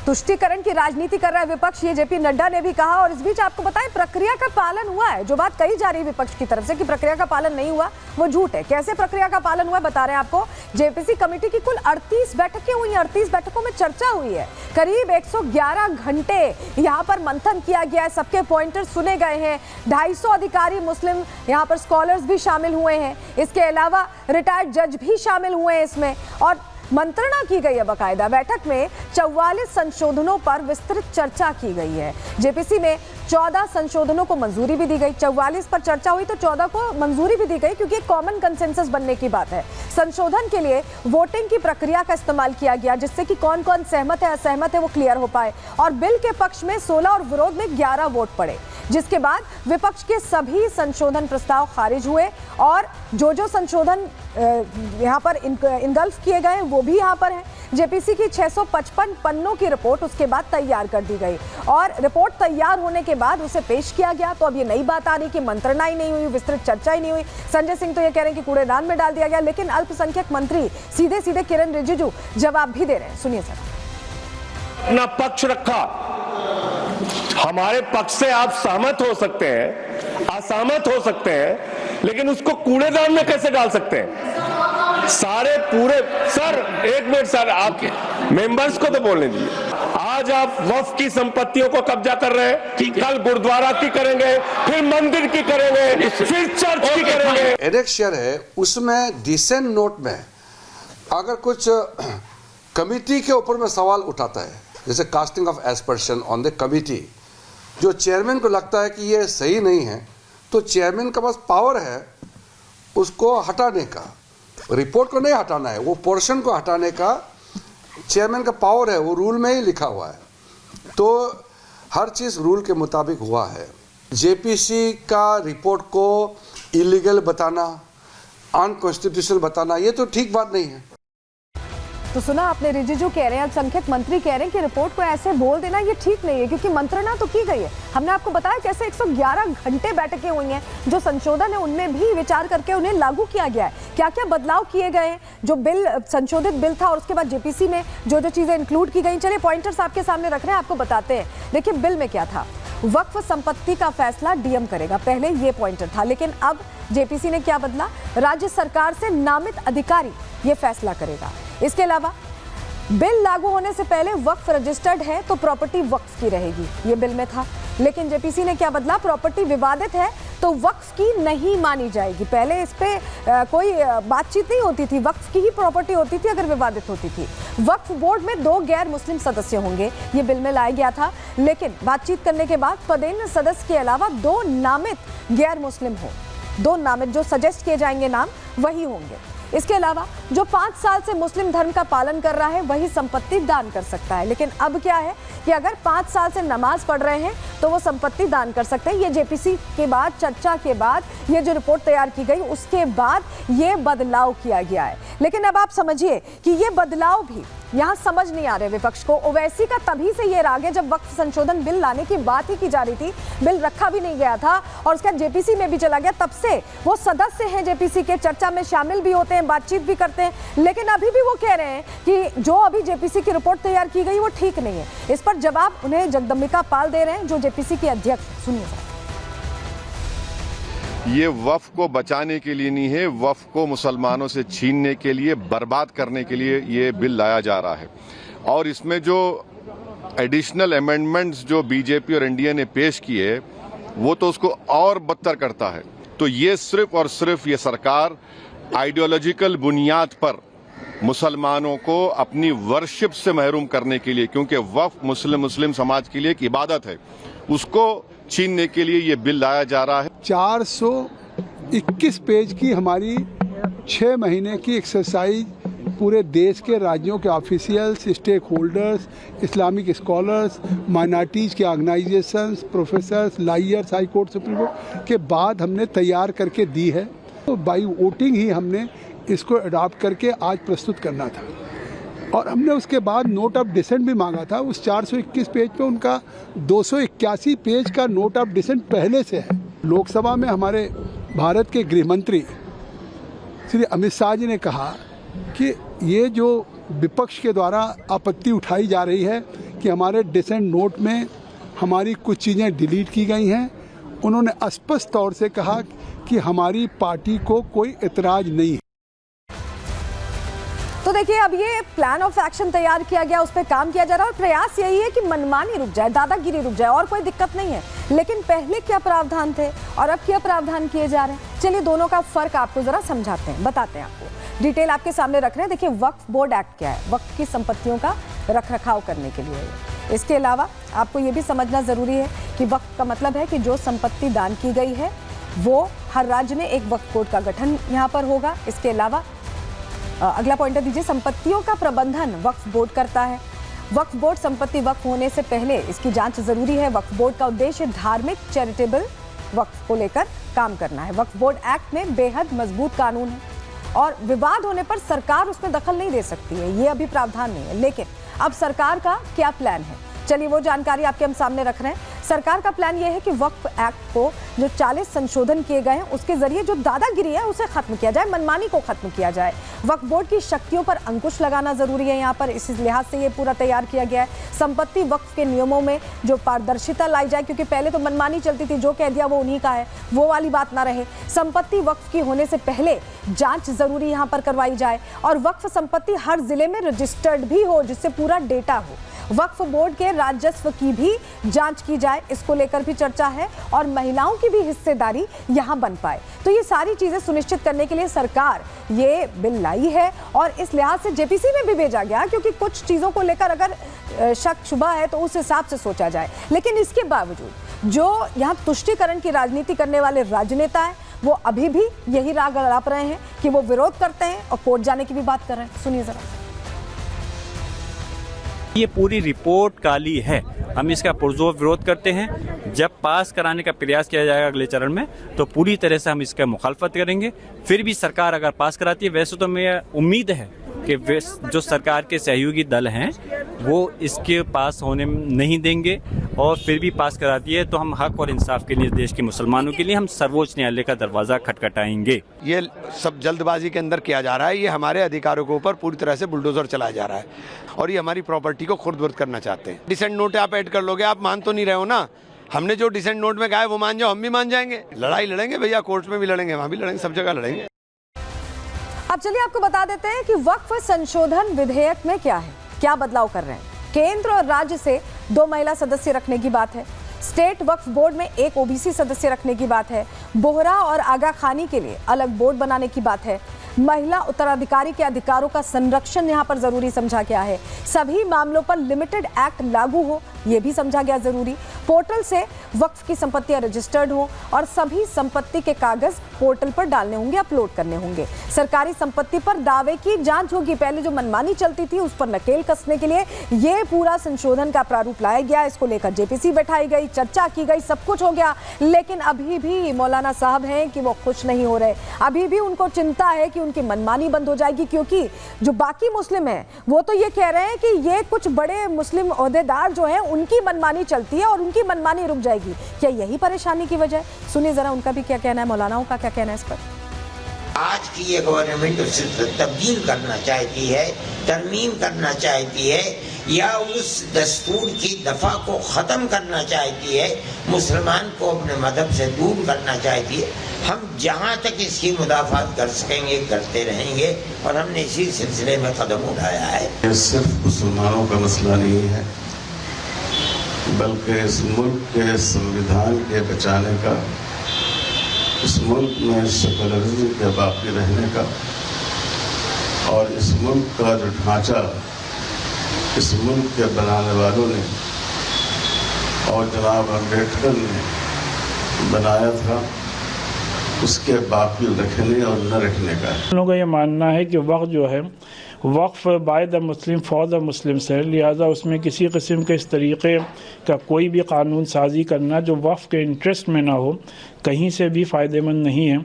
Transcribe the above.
तुष्टीकरण की राजनीति कर रहा है विपक्ष, ये जेपी नड्डा ने भी कहा। और इस बीच आपको बताएं प्रक्रिया का पालन हुआ है। जो बात कही जा रही है विपक्ष की तरफ से कि प्रक्रिया का पालन नहीं हुआ, वो झूठ है। कैसे प्रक्रिया का पालन हुआ बता रहे हैं आपको। जेपीसी कमेटी की कुल 38 बैठकें हुई, 38 बैठकों में चर्चा हुई है। करीब 111 घंटे यहाँ पर मंथन किया गया है, सबके पॉइंटर्स सुने गए हैं। 250 अधिकारी मुस्लिम यहाँ पर स्कॉलर्स भी शामिल हुए हैं। इसके अलावा रिटायर्ड जज भी शामिल हुए हैं इसमें, और मंत्रणा की गई है बाकायदा। बैठक में 44 संशोधनों पर विस्तृत चर्चा की गई है। जेपीसी में 14 संशोधनों को मंजूरी भी दी गई। 44 पर चर्चा हुई तो 14 को मंजूरी भी दी गई, क्योंकि कॉमन कंसेंसस बनने की बात है। संशोधन के लिए वोटिंग की प्रक्रिया का इस्तेमाल किया गया, जिससे कि कौन कौन सहमत है असहमत है वो क्लियर हो पाए। और बिल के पक्ष में 16 और विरोध में 11 वोट पड़े, जिसके बाद विपक्ष के सभी संशोधन प्रस्ताव खारिज हुए। और जो संशोधन यहाँ पर इनगल्फ किए गए वो भी यहाँ पर है। जेपीसी की 655 पन्नों की रिपोर्ट उसके बाद तैयार कर दी गई, और रिपोर्ट तैयार होने के बाद उसे पेश किया गया। तो अब ये नई बात आ रही कि मंत्रणा ही नहीं हुई, विस्तृत चर्चा ही नहीं हुई। संजय सिंह तो ये कह रहे हैं कि कूड़ेदान में डाल दिया गया, लेकिन अल्पसंख्यक मंत्री सीधे सीधे किरण रिजिजू जवाब भी दे रहे हैं। सुनिए सर। अपना पक्ष रखा। हमारे पक्ष से आप सहमत हो सकते हैं, असहमत हो सकते हैं, लेकिन उसको कूड़ेदान में कैसे डाल सकते हैं? सारे पूरे सर एक मिनट सर, आप मेंबर्स को तो बोलने दीजिए। आज आप वक्फ की संपत्तियों को कब्जा कर रहे हैं, कल गुरुद्वारा की करेंगे, फिर मंदिर की करेंगे, फिर चर्च की करेंगे। एनेक्शियर है, उसमें डिसेंट नोट में अगर कुछ कमिटी के ऊपर में सवाल उठाता है, जैसे casting of aspersion on the committee, जो चेयरमैन को लगता है कि ये सही नहीं है, तो चेयरमैन के पास पावर है उसको हटाने का। रिपोर्ट को नहीं हटाना है, वो पोर्शन को हटाने का चेयरमैन का पावर है, वो रूल में ही लिखा हुआ है। तो हर चीज़ रूल के मुताबिक हुआ है। जेपीसी का रिपोर्ट को इलीगल बताना, अनकॉन्स्टिट्यूशनल बताना, ये तो ठीक बात नहीं है। तो सुना आपने, रिजिजू कह रहे हैं, अल्पसंख्यक मंत्री कह रहे हैं कि रिपोर्ट को ऐसे बोल देना ये ठीक नहीं है, क्योंकि मंत्रणा तो की गई है। हमने आपको बताया कैसे 111 घंटे बैठकें हुई हैं, जो संशोधन है उनमें भी विचार करके उन्हें लागू किया गया है। क्या क्या बदलाव किए गए हैं, जो बिल संशोधित बिल था और उसके बाद जेपीसी में जो चीजें इंक्लूड की गई। चलिए पॉइंटर्स आपके सामने रख रहे हैं, आपको बताते हैं। देखिए बिल में क्या था। वक्फ संपत्ति का फैसला डीएम करेगा, पहले ये पॉइंटर था, लेकिन अब जेपीसी ने क्या बदला, राज्य सरकार से नामित अधिकारी ये फैसला करेगा। इसके अलावा बिल लागू होने से पहले वक्फ रजिस्टर्ड है तो प्रॉपर्टी वक्फ की रहेगी, ये बिल में था। लेकिन जेपीसी ने क्या बदला, प्रॉपर्टी विवादित है तो वक्फ की नहीं मानी जाएगी। पहले इस पे कोई बातचीत नहीं होती थी, वक्फ की ही प्रॉपर्टी होती थी अगर विवादित होती थी। वक्फ बोर्ड में 2 गैर मुस्लिम सदस्य होंगे, ये बिल में लाया गया था। लेकिन बातचीत करने के बाद पदेन सदस्य के अलावा 2 नामित गैर मुस्लिम हो, 2 नामित जो सजेस्ट किए जाएंगे नाम वही होंगे। इसके अलावा जो 5 साल से मुस्लिम धर्म का पालन कर रहा है वही संपत्ति दान कर सकता है। लेकिन अब क्या है कि अगर 5 साल से नमाज पढ़ रहे हैं तो वो संपत्ति दान कर सकते हैं। ये जेपीसी के बाद, चर्चा के बाद, ये जो रिपोर्ट तैयार की गई उसके बाद ये बदलाव किया गया है। लेकिन अब आप समझिए कि ये बदलाव भी यहाँ समझ नहीं आ रहे विपक्ष को। ओवैसी का तभी से ये राग है जब वक्फ संशोधन बिल लाने की बात ही की जा रही थी, बिल रखा भी नहीं गया था और उसका जेपीसी में भी चला गया। तब से वो सदस्य हैं जेपीसी के, चर्चा में शामिल भी होते हैं, बातचीत भी करते हैं, लेकिन अभी भी वो कह रहे हैं कि जो अभी जेपीसी की रिपोर्ट तैयार की गई वो ठीक नहीं है। इस पर जवाब उन्हें जगदम्बिका पाल दे रहे हैं, जो जेपीसी के अध्यक्ष। सुनिए। ये वक्फ को बचाने के लिए नहीं है, वक्फ को मुसलमानों से छीनने के लिए, बर्बाद करने के लिए ये बिल लाया जा रहा है। और इसमें जो एडिशनल अमेंडमेंट्स जो बीजेपी और एनडीए ने पेश किए वो तो उसको और बदतर करता है। तो ये सिर्फ और सिर्फ ये सरकार आइडियोलॉजिकल बुनियाद पर मुसलमानों को अपनी वर्शिप से महरूम करने के लिए, क्योंकि वक्फ मुस्लिम समाज के लिए एक इबादत है, उसको छीनने के लिए ये बिल लाया जा रहा है। 421 पेज की हमारी 6 महीने की एक्सरसाइज पूरे देश के राज्यों के officials, stakeholders, Islamic scholars, minorities के organisations, professors, lawyers, high court, supreme court के बाद हमने तैयार करके दी है। तो बाई वोटिंग ही हमने इसको अडॉप्ट करके आज प्रस्तुत करना था। और हमने उसके बाद नोट ऑफ डिसेंट भी मांगा था। उस 421 पेज पे उनका 281 पेज का नोट ऑफ डिसेंट पहले से है। लोकसभा में हमारे भारत के गृह मंत्री श्री अमित शाह जी ने कहा कि ये जो विपक्ष के द्वारा आपत्ति उठाई जा रही है कि हमारे डिसेंट नोट में हमारी कुछ चीज़ें डिलीट की गई हैं। उन्होंने स्पष्ट तौर से कहा कि हमारी पार्टी को कोई एतराज़ नहीं है। तो देखिए, अब ये प्लान ऑफ एक्शन तैयार किया गया, उस पर काम किया जा रहा है और प्रयास यही है कि मनमानी रुक जाए, दादागिरी रुक जाए, और कोई दिक्कत नहीं है। लेकिन पहले क्या प्रावधान थे और अब क्या प्रावधान किए जा रहे हैं, चलिए दोनों का फर्क आपको जरा समझाते हैं, बताते हैं आपको। डिटेल आपके सामने रख रहे हैं। देखिए, वक्फ बोर्ड एक्ट क्या है? वक्फ की संपत्तियों का रख रखाव करने के लिए है। इसके अलावा आपको ये भी समझना जरूरी है कि वक्फ का मतलब है कि जो संपत्ति दान की गई है वो हर राज्य में एक वक्फ बोर्ड का गठन यहाँ पर होगा। इसके अलावा अगला पॉइंटर दीजिए, संपत्तियों का प्रबंधन वक्फ बोर्ड करता है। वक्फ बोर्ड संपत्ति वक्फ होने से पहले इसकी जांच जरूरी है। वक्फ बोर्ड का उद्देश्य धार्मिक चैरिटेबल वक्फ को लेकर काम करना है। वक्फ बोर्ड एक्ट में बेहद मजबूत कानून है और विवाद होने पर सरकार उसमें दखल नहीं दे सकती है, ये अभी प्रावधान नहीं है। लेकिन अब सरकार का क्या प्लान है, चलिए वो जानकारी आपके हम सामने रख रहे हैं। सरकार का प्लान ये है कि वक्फ एक्ट को जो 40 संशोधन किए गए हैं उसके जरिए जो दादागिरी है उसे खत्म किया जाए, मनमानी को खत्म किया जाए। वक्फ बोर्ड की शक्तियों पर अंकुश लगाना जरूरी है यहाँ पर, इस लिहाज से ये पूरा तैयार किया गया है। संपत्ति वक्फ के नियमों में जो पारदर्शिता लाई जाए, क्योंकि पहले तो मनमानी चलती थी, जो कह दिया वो उन्हीं का है, वो वाली बात ना रहे। संपत्ति वक्फ की होने से पहले जांच जरूरी यहाँ पर करवाई जाए और वक्फ संपत्ति हर जिले में रजिस्टर्ड भी हो, जिससे पूरा डेटा हो। वक्फ बोर्ड के राजस्व की भी जांच की जाए, इसको लेकर भी चर्चा है और महिलाओं की भी हिस्सेदारी यहां बन पाए। तो ये सारी चीजें सुनिश्चित करने के लिए सरकार ये बिल लाई है और इस लिहाज से जेपीसी में भी भेजा गया, क्योंकि कुछ चीजों को लेकर अगर शक शुबा है तो उस हिसाब से सोचा जाए। लेकिन इसके बावजूद जो यहाँ तुष्टीकरण की राजनीति करने वाले राजनेता हैं वो अभी भी यही राग अड़ाप रहे हैं कि वो विरोध करते हैं और कोर्ट जाने की भी बात कर रहे हैं। सुनिए जरा। ये पूरी रिपोर्ट काली है, हम इसका पुरजोर विरोध करते हैं। जब पास कराने का प्रयास किया जाएगा अगले चरण में तो पूरी तरह से हम इसका मुखालफत करेंगे। फिर भी सरकार अगर पास कराती है, वैसे तो मैं उम्मीद है कि जो सरकार के सहयोगी दल हैं वो इसके पास होने नहीं देंगे और फिर भी पास कराती है तो हम हक और इंसाफ के लिए, देश के मुसलमानों के लिए हम सर्वोच्च न्यायालय का दरवाज़ा खटखटाएंगे। ये सब जल्दबाजी के अंदर किया जा रहा है, ये हमारे अधिकारों के ऊपर पूरी तरह से बुलडोजर चलाया जा रहा है और ये हमारी प्रॉपर्टी को खुर्द-बुर्द करना चाहते हैं। डिसेंट नोट आप ऐड कर लोगे, आप मान तो नहीं रहे हो ना। हमने जो डिसेंट नोट में कहा है वो मान जाओ, हम भी मान जाएंगे। लड़ाई लड़ेंगे भैया, कोर्ट में भी लड़ेंगे, वहाँ भी लड़ेंगे, सब जगह लड़ेंगे। अब चलिए आपको बता देते हैं कि वक्फ संशोधन विधेयक में क्या है, क्या बदलाव कर रहे हैं। केंद्र और राज्य से 2 महिला सदस्य रखने की बात है। स्टेट वक्फ बोर्ड में 1 ओबीसी सदस्य रखने की बात है। बोहरा और आगा खानी के लिए अलग बोर्ड बनाने की बात है। महिला उत्तराधिकारी के अधिकारों का संरक्षण यहाँ पर जरूरी समझा गया है। सभी मामलों पर लिमिटेड एक्ट लागू हो, ये भी समझा गया जरूरी। पोर्टल से वक्फ की संपत्तियां रजिस्टर्ड हो और सभी संपत्ति के कागज पोर्टल पर डालने होंगे, अपलोड करने होंगे। सरकारी संपत्ति पर दावे की जांच होगी। पहले जो मनमानी चलती थी उस पर नकेल कसने के लिए ये पूरा संशोधन का प्रारूप लाया गया। इसको लेकर जेपीसी बैठाई गई, चर्चा की गई, सब कुछ हो गया। लेकिन अभी भी मौलाना साहब हैं कि वो खुश नहीं हो रहे। अभी भी उनको चिंता है कि उनकी मनमानी बंद हो जाएगी, क्योंकि जो बाकी मुस्लिम हैं वो तो ये कह रहे हैं कि ये कुछ बड़े मुस्लिम ओहदेदार जो हैं उनकी मनमानी चलती है और उनकी मनमानी रुक जाएगी। क्या यही परेशानी की वजह? सुनिए जरा उनका भी क्या कहना है, मौलानाओं का क्या कहना है इस पर। आज की ये गवर्नमेंट उसे तब्दील करना चाहती है, तरमीम करना चाहती है या उस दस्तूर की दफा को ख़त्म करना चाहती है, मुसलमान को अपने मजहब से दूर करना चाहती है। हम जहाँ तक इसकी मुदाफ़ात कर सकेंगे करते रहेंगे और हमने इसी सिलसिले में कदम उठाया है। ये सिर्फ मुसलमानों का मसला नहीं है, बल्कि इस मुल्क के संविधान के बचाने का, इस मुल्क में सेकुलरिज्म के बाकी रहने का और इस मुल्क का जो ढांचा इस मुल्क के बनाने वालों ने और जनाब अम्बेडकर ने बनाया था, उसके बाकी रखने और न रखने का। लोगों का ये मानना है कि वक्फ जो है वक्फ by the Muslim for the Muslims है, लिहाजा उसमें किसी किस्म के इस तरीके का कोई भी कानून साजी करना जो वक्फ के इंटरेस्ट में ना हो, कहीं से भी फ़ायदेमंद नहीं है।